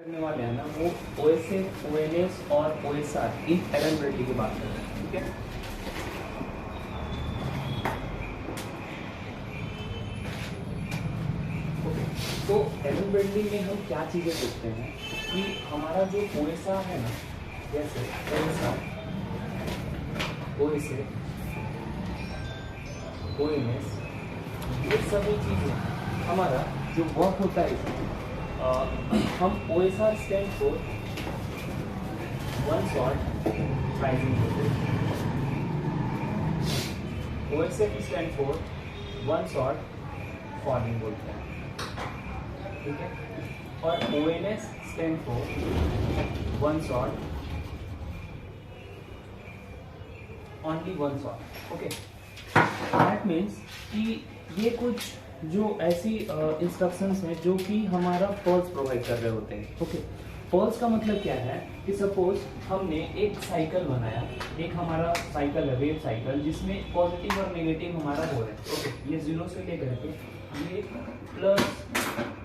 करने वाले हैं ना वो OSF, ONS और OSR इन एलन ब्रेडली की बात करें, ठीक है। ओके, तो एलन ब्रेडली में हम क्या चीजें देखते हैं कि हमारा जो OSR है ना, जैसे OSR, OSF, ONS, ये सभी चीजें हमारा जो वर्क होता है इसमें हम OSR stand for one shot rising बोलते हैं, OSF stand for one shot falling बोलते हैं, ठीक है। और ONS stand for one shot only one shot. Okay, that means कि ये कुछ जो ऐसी इंस्ट्रक्शंस हैं जो कि हमारा पल्स प्रोवाइड कर रहे होते हैं। ओके, पल्स का मतलब क्या है कि सपोज हमने एक साइकिल बनाया, एक हमारा साइकिल है वेव साइकिल, जिसमें पॉजिटिव और नेगेटिव हमारा हो रहा है। ओके, ये 0 से लेकर के ये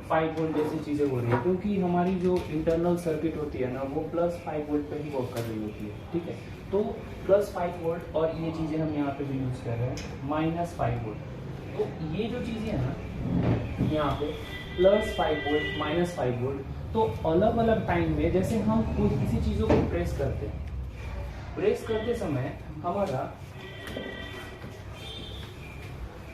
+5 वोल्ट जैसी चीजें हो रही है, क्योंकि हमारी जो इंटरनल सर्किट होती है ना वो +5 वोल्ट पे ही वर्क कर रही होती है, ठीक है। तो +5 वोल्ट और ये चीजें हम यहाँ पे भी यूज कर रहे हैं -5 वोल्ट। तो ये जो चीजें हैं ना यहाँ पे +5 वोल्ट -5 वोल्ट, तो अलग अलग टाइम में जैसे हम कोई किसी चीजों को प्रेस करते हैं, प्रेस करते समय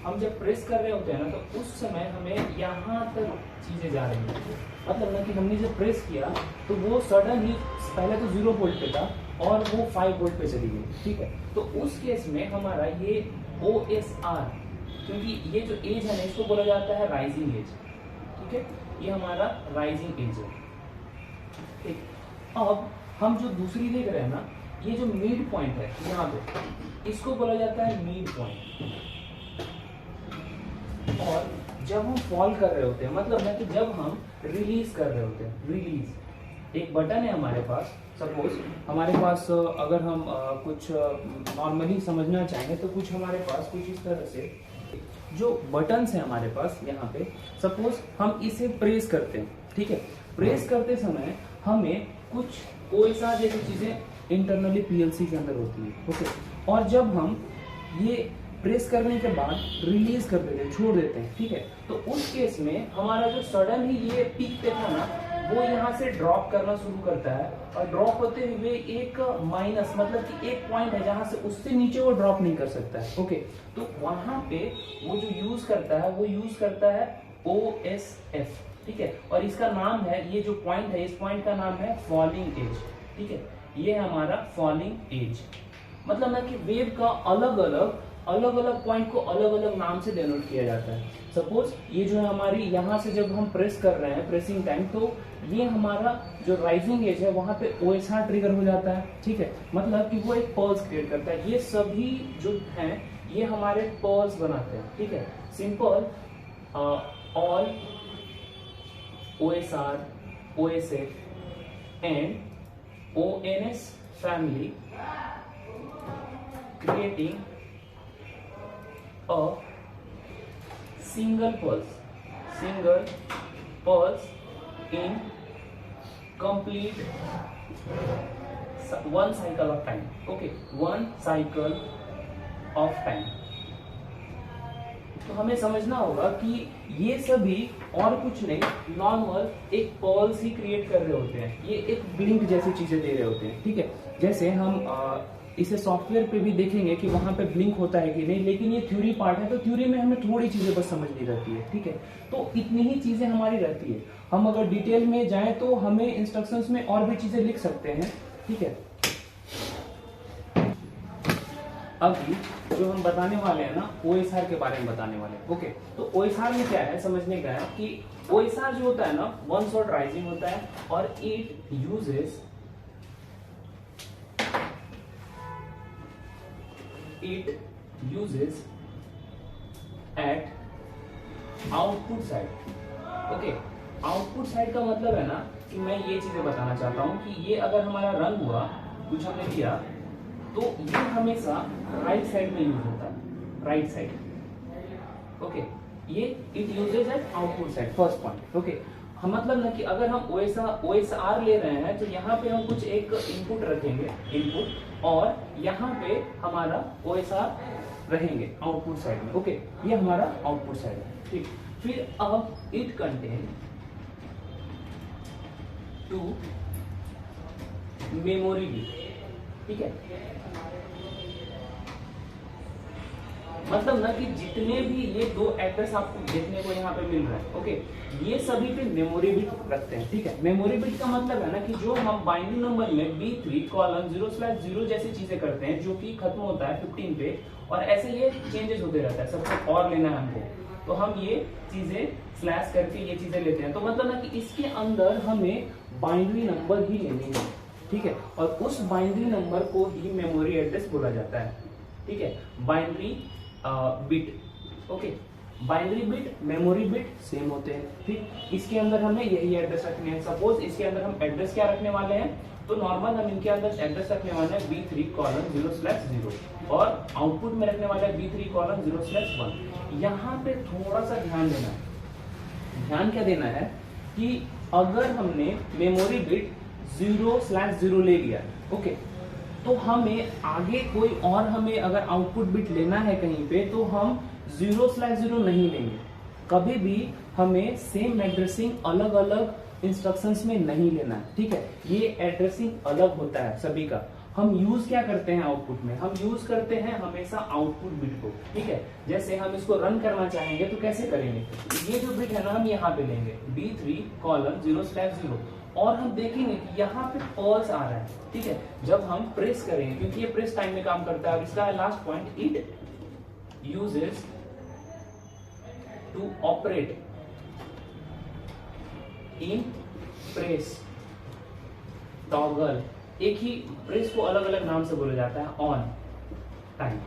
हम जब प्रेस कर रहे होते हैं ना तो उस समय हमें यहाँ तक चीजें जा रही होती है। मतलब ना कि हमने जब प्रेस किया तो वो सडन ही पहले तो 0 वोल्ट पे था और वो 5 वोल्ट पे चली गई, ठीक है। तो उस केस में हमारा ये OSR, क्योंकि ये जो एज है ना इसको बोला जाता है राइजिंग एज, ठीक है। ये हमारा राइजिंग एज है, ठीक। अब हम जो दूसरी देख रहे हैं ना, ये जो मिड पॉइंट है यहाँ पे, इसको बोला जाता है मिड पॉइंट। और जब हम फॉल कर रहे होते हैं, मतलब ना कि जब हम रिलीज कर रहे होते हैं, रिलीज एक बटन है हमारे पास, सपोज हमारे पास अगर हम कुछ नॉर्मली समझना चाहेंगे तो कुछ हमारे पास कुछ इस तरह से जो बटन्स है हमारे पास यहाँ पे, सपोज हम इसे प्रेस करते हैं, ठीक है। प्रेस करते समय हमें कुछ OSR जैसी चीजें इंटरनली PLC के अंदर होती है, ओके। और जब हम ये प्रेस करने के बाद रिलीज कर देते हैं, छोड़ देते हैं, ठीक है। तो उस केस में हमारा जो सडन ही ये पीक पे था ना वो यहाँ से ड्रॉप करना शुरू करता है, और ड्रॉप होते हुए एक माइनस, मतलब कि एक पॉइंट है जहां से उससे नीचे वो ड्रॉप नहीं कर सकता है, ओके। तो वहां पे वो जो यूज करता है OSF, ठीक है। और इसका नाम है, ये जो पॉइंट है इस पॉइंट का नाम है फॉलिंग एज, ठीक है। ये है हमारा फॉलिंग एज, मतलब ना कि वेव का अलग अलग पॉइंट को अलग अलग नाम से डिनोट किया जाता है। सपोज ये जो है हमारी यहाँ से जब हम प्रेस कर रहे हैं, प्रेसिंग टाइम, तो ये हमारा जो राइजिंग एज है वहां पे OSR ट्रिगर हो जाता है, ठीक है। मतलब कि वो एक पल्स क्रिएट करता है। ये सभी जो हैं ये हमारे पल्स बनाते हैं, ठीक है। Simple all OSR, OSF and ONS family creating a single pulse in complete one cycle of time, okay, one cycle of time। तो हमें समझना होगा कि ये सभी और कुछ नहीं, नॉर्मल एक पल्स ही क्रिएट कर रहे होते हैं, ये एक ब्लिंक जैसी चीजें दे रहे होते हैं, ठीक है। जैसे हम इसे सॉफ्टवेयर पे भी देखेंगे कि वहां पे ब्लिंक होता है कि नहीं, लेकिन ये थ्योरी पार्ट है तो थ्योरी में हमें थोड़ी चीजें बस समझनी रहती है, ठीक है। तो इतनी ही चीजें हमारी रहती है। हम अगर डिटेल में जाएं तो हमें इंस्ट्रक्शंस में और भी चीजें लिख सकते हैं, ठीक है। अभी जो हम बताने वाले हैं ना OSR के बारे में बताने वाले हैं, ओके। तो OSR में क्या है समझने का है कि OSR जो होता है ना वन शॉट राइजिंग होता है, और it uses at output side, okay. Output side का मतलब है ना कि मैं ये चीजें बताना चाहता हूं कि ये अगर हमारा रन हुआ, कुछ हमने किया, तो ये हमेशा राइट साइड में यूज होता है, राइट साइड, ओके। ये it uses at output side, first point, okay. हम मतलब ना कि अगर हम OSR ले रहे हैं तो यहाँ पे हम कुछ एक इनपुट रखेंगे, इनपुट, और यहाँ पे हमारा OSR रहेंगे आउटपुट साइड में। ओके, ये हमारा आउटपुट साइड है। ठीक, फिर अब it contain two memory bit. ठीक है, मतलब ना कि जितने भी ये दो एड्रेस आपको देखने को यहाँ पे मिल रहा है, ओके, ये सभी पे मेमोरी बिट रखते हैं। ठीक है, मेमोरी बिट का मतलब है ना कि जो हम बाइनरी नंबर में B3:0/0 जैसी चीजें करते हैं जो कि खत्म होता है 15 पे, और ऐसे ये चेंजेस होते रहता है, सब कुछ और लेना है हमको, तो हम ये चीजें स्लैश करके ये चीजें लेते हैं। तो मतलब ना कि इसके अंदर हमें बाइनरी नंबर ही लेनी है। ठीक है, और उस बाइनरी नंबर को ही मेमोरी एड्रेस बोला जाता है। ठीक है, binary bit. Okay, binary bit, memory bit same होते हैं। ठीक, इसके अंदर हमें यही एड्रेस रखने हैं। सपोज इसके अंदर हम एड्रेस क्या रखने वाले हैं, तो नॉर्मल हम इनके अंदर एड्रेस रखने वाले हैं B3:0/0 और आउटपुट में रखने वाले हैं B3:0/1। यहाँ पे थोड़ा सा ध्यान देना है। ध्यान क्या देना है कि अगर हमने मेमोरी बिट 0/0 ले लिया, ओके, तो हमें आगे कोई और हमें अगर आउटपुट बिट लेना है कहीं पे, तो हम 0/0 नहीं लेंगे। कभी भी हमें सेम एड्रेसिंग अलग अलग इंस्ट्रक्शंस में नहीं लेना है। ठीक है, ये एड्रेसिंग अलग होता है सभी का। हम यूज क्या करते हैं आउटपुट में, हम यूज करते हैं हमेशा आउटपुट बिट को। ठीक है, जैसे हम इसको रन करना चाहेंगे तो कैसे करेंगे, ये जो बिट है ना हम यहाँ पे लेंगे B3:0/0, और हम देखेंगे कि यहाँ पे पॉज आ रहा है। ठीक है, जब हम प्रेस करेंगे, क्योंकि ये प्रेस टाइम में काम करता है, और इसका last point, it uses to operate in press toggle. एक ही प्रेस को अलग अलग नाम से बोला जाता है, ऑन टाइम।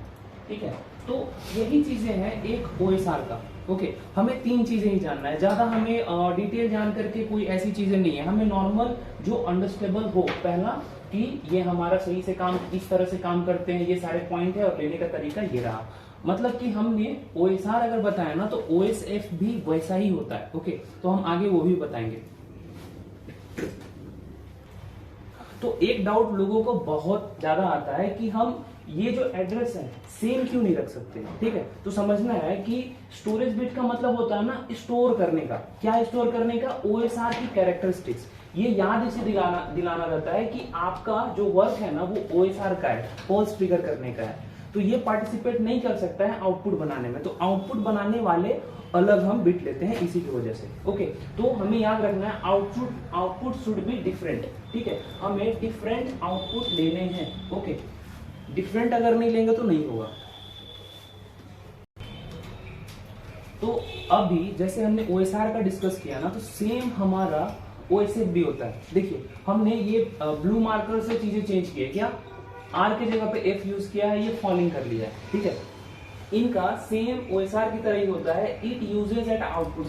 ठीक है, तो यही चीजें हैं एक OSR का। ओके, हमें तीन चीजें ही जानना है, ज्यादा हमें डिटेल जान करके कोई ऐसी चीजें नहीं है, हमें नॉर्मल जो अंडरस्टैंडेबल हो। पहला कि ये हमारा सही से काम, इस तरह से काम करते हैं, ये सारे पॉइंट है, और लेने का तरीका ये रहा। मतलब कि हमने OSR अगर बताया ना, तो OSF भी वैसा ही होता है। ओके, तो हम आगे वो भी बताएंगे। तो एक डाउट लोगों को बहुत ज्यादा आता है कि हम ये जो एड्रेस है सेम क्यों नहीं रख सकते। ठीक है, तो समझना है कि स्टोरेज बिट का मतलब होता है ना स्टोर करने का। क्या स्टोर करने का, OSR की कैरेक्टरिस्टिक्स। ये याद इसे दिलाना रहता है कि आपका जो वर्क है ना वो OSR का है, पल्स ट्रिगर करने का है। तो ये पार्टिसिपेट नहीं कर सकता है आउटपुट बनाने में, तो आउटपुट बनाने वाले अलग हम बिट लेते हैं इसी की वजह से। ओके, तो हमें याद रखना है आउटपुट शुड बी डिफरेंट। ठीक है, हमें डिफरेंट आउटपुट लेने हैं। ओके, डिफरेंट अगर नहीं लेंगे तो नहीं होगा। तो अभी जैसे हमने OSR का डिस्कस किया ना, तो सेम हमारा OSF भी होता है। देखिए, हमने ये ब्लू मार्कर से चीजें चेंज की है, क्या R की जगह पे F यूज किया है, ये फॉलिंग कर लिया है। ठीक है, इनका सेम OSR की तरह ही होता है। It uses at output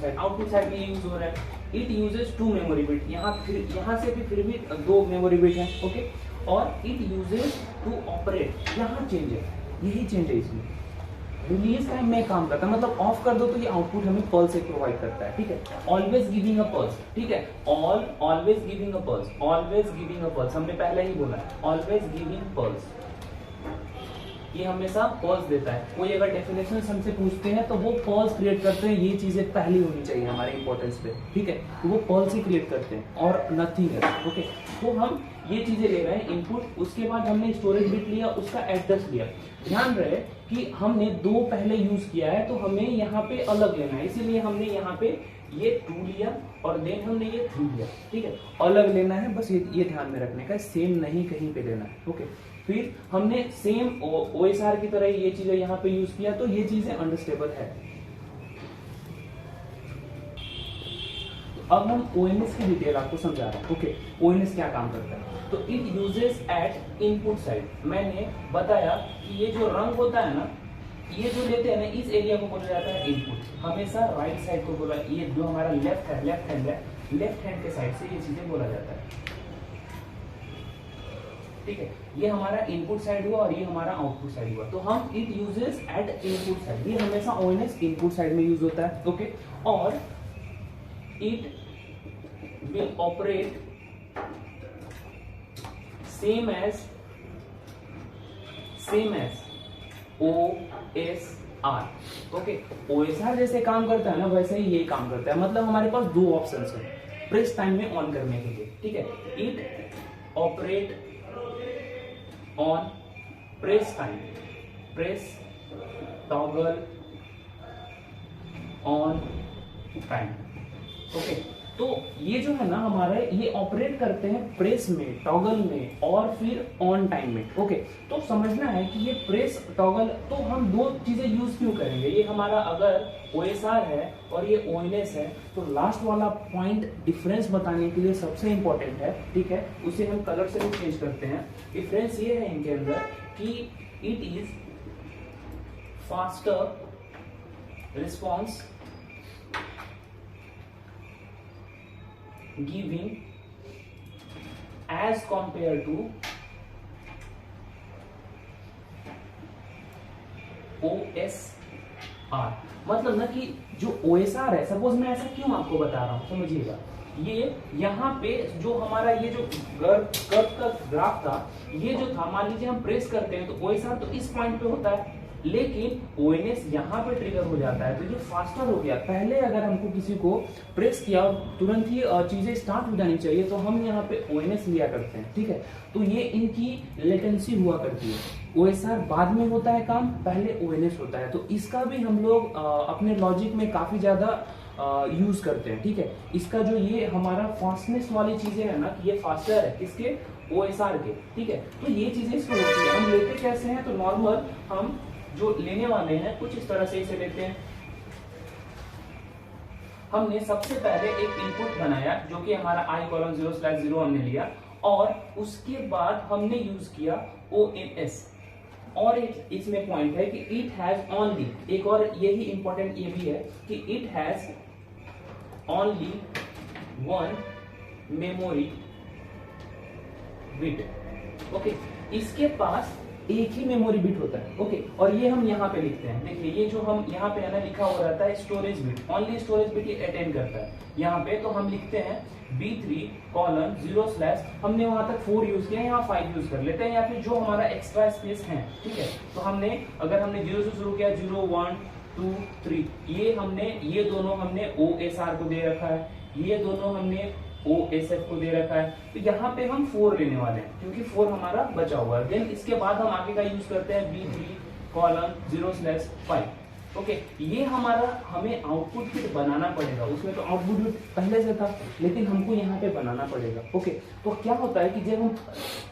side में यूज हो रहा है। इट यूजेस 2 मेमोरी बिट, यहाँ से भी फिर भी 2 मेमोरी बिट है। ओके, और इट यूजेस टू ऑपरेट, यहाँ चेंज है, यही चेंज है इसमें। रिलीज टाइम में काम करता है, मतलब ऑफ कर दो तो ये आउटपुट हमें पल्स से प्रोवाइड करता है। ठीक है, ऑलवेज गिविंग अ पल्स। ठीक है, always giving a pulse, always giving a pulse, हमने पहले ही बोला है, ऑलवेज गिविंग पल्स, ये हमेशा पल्स देता है। कोई अगर डेफिनेशन हमसे पूछते हैं तो वो पल्स क्रिएट करते हैं, ये चीजें पहली होनी चाहिए हमारे इंपॉर्टेंस पे। ठीक है, तो वो पल्स ही क्रिएट करते हैं और नथिंग है। ओके, तो हम ये चीजें ले रहे हैं इनपुट, उसके बाद हमने स्टोरेज बिट लिया, उसका एड्रेस लिया। ध्यान रहे कि हमने 2 पहले यूज किया है, तो हमें यहाँ पे अलग लेना है, इसीलिए हमने यहाँ पे ये 2 लिया और देन हमने ये 3 लिया। ठीक है, अलग लेना है, बस ये ध्यान में रखने का, सेम नहीं कहीं पे लेना है। ओके, फिर हमने सेम OSR की तरह ये चीजें यहाँ पे यूज किया, तो ये चीजें अंडरस्टेबल है। अब हम ONS की डिटेल आपको समझा रहे हैं। ओके, ONS क्या काम करता है, तो it uses at input side. मैंने बताया कि ये जो रंग होता है ना, ये जो लेते हैं ना, इस एरिया को बोला जाता है इनपुट। हमेशा राइट साइड को बोला, ये जो हमारा लेफ्ट हैंड है, लेफ्ट हैंड के साइड से ये चीजें बोला जाता है। ठीक है, ये हमारा इनपुट साइड हुआ और ये हमारा आउटपुट साइड हुआ। तो हम it uses at input side, ये हमेशा ONS इनपुट साइड में यूज होता है। ओके, और it will operate same as OSR. Okay, OSR जैसे काम करता है ना वैसे ही ये काम करता है। मतलब हमारे पास दो ऑप्शंस है प्रेस टाइम में ऑन करने के लिए, ठीक है। It operate on press time, press toggle on time. Okay, तो ये जो है ना हमारे ये ऑपरेट करते हैं प्रेस में, टॉगल में और फिर ऑन टाइम में। ओके, तो समझना है कि ये प्रेस टॉगल, तो हम दो चीजें यूज क्यों करेंगे। ये हमारा अगर OSR है और ये ONS है, तो लास्ट वाला पॉइंट डिफरेंस बताने के लिए सबसे इंपॉर्टेंट है, ठीक है। उसे हम कलर से भी चेंज करते हैं। डिफरेंस ये है इनके अंदर कि it is faster response giving as compared to OSR। मतलब ना कि जो OSR है, सपोज मैं ऐसा क्यों आपको बता रहा हूं, समझिएगा। ये यहाँ पे जो हमारा ये जो कर्व का ग्राफ था, ये जो था, मान लीजिए हम प्रेस करते हैं तो OSR तो इस पॉइंट पे होता है, लेकिन ONS यहाँ पे ट्रिगर हो जाता है, तो ये फास्टर हो गया। पहले अगर हमको किसी को प्रेस किया और तुरंत ही चीजें स्टार्ट हो जानी चाहिए, तो हम यहाँ पे ONS लिया करते हैं, ठीक है। तो ये इनकी लेटेंसी हुआ करती है। OSR बाद में होता है काम, पहले ONS होता है। तो इसका भी हम लोग अपने लॉजिक में काफी ज्यादा यूज करते हैं, ठीक है। इसका जो ये हमारा फास्टनेस वाली चीजें है ना, कि ये फास्टर है किसके, OSR के, ठीक है। तो ये चीजें इसको होती है। हम लेते कैसे हैं, तो नॉर्मल हम जो लेने वाले हैं कुछ इस तरह से इसे लेते हैं। हमने सबसे पहले एक इनपुट बनाया जो कि हमारा i:0/0 हमने लिया, और उसके बाद हमने यूज किया ONS। और एक इसमें पॉइंट है कि इट हैज ओनली, एक और यही इंपॉर्टेंट ये भी है कि it has only one memory bit. Okay, इसके पास एक ही मेमोरी बिट होता है। ओके, और ये हम यहाँ पे लिखते हैं। देखिए ये जो हम यहाँ पे है ना लिखा हुआ रहता है storage bit, only storage bit ये अटेंड करता है यहाँ पे। तो हम लिखते हैं B3:0/, हमने वहां तक 4 यूज किया, यहाँ 5 यूज कर लेते हैं, या फिर जो हमारा एक्स्ट्रा स्पेस है, ठीक है। तो हमने अगर हमने 0 से शुरू किया, 0 1 2 3, ये दोनों हमने OSR को दे रखा है, ये दोनों हमने OSF को दे रखा है। तो यहाँ पे हम 4 लेने वाले हैं क्योंकि 4 हमारा बचा हुआ है। देन इसके बाद हम आगे का यूज करते हैं B3:0/5। ओके, ये हमारा हमें आउटपुट बिट बनाना पड़ेगा। उसमें तो आउटपुट बिट पहले से था, लेकिन हमको यहाँ पे बनाना पड़ेगा। ओके, तो क्या होता है कि जब हम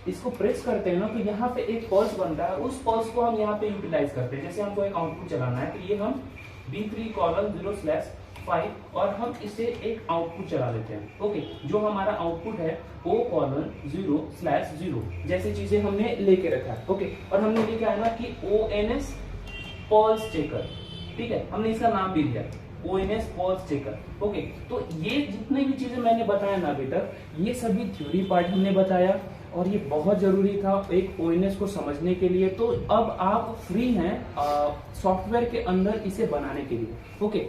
इसको प्रेस करते हैं ना, तो यहाँ पे एक पल्स बनता है, उस पल्स को हम यहाँ पे यूटिलाइज करते हैं। जैसे हमको एक आउटपुट चलाना है, तो ये हम B3:0/5 और हम इसे एक आउटपुट चला लेते हैं। ओके, जो हमारा आउटपुट है O:0/0 जैसी चीजें हमने लेके रखा है। ओके, और हमने लिखा है ना कि ONS पल्स चेकर, ठीक है, हमने इसका नाम भी दिया ONS पल्स चेकर। ओके, तो ये जितने भी चीजें मैंने बताया ना अभी तक, ये सभी थ्योरी पार्ट हमने बताया, और ये बहुत जरूरी था एक ONS को समझने के लिए। तो अब आप फ्री हैं सॉफ्टवेयर के अंदर इसे बनाने के लिए। ओके,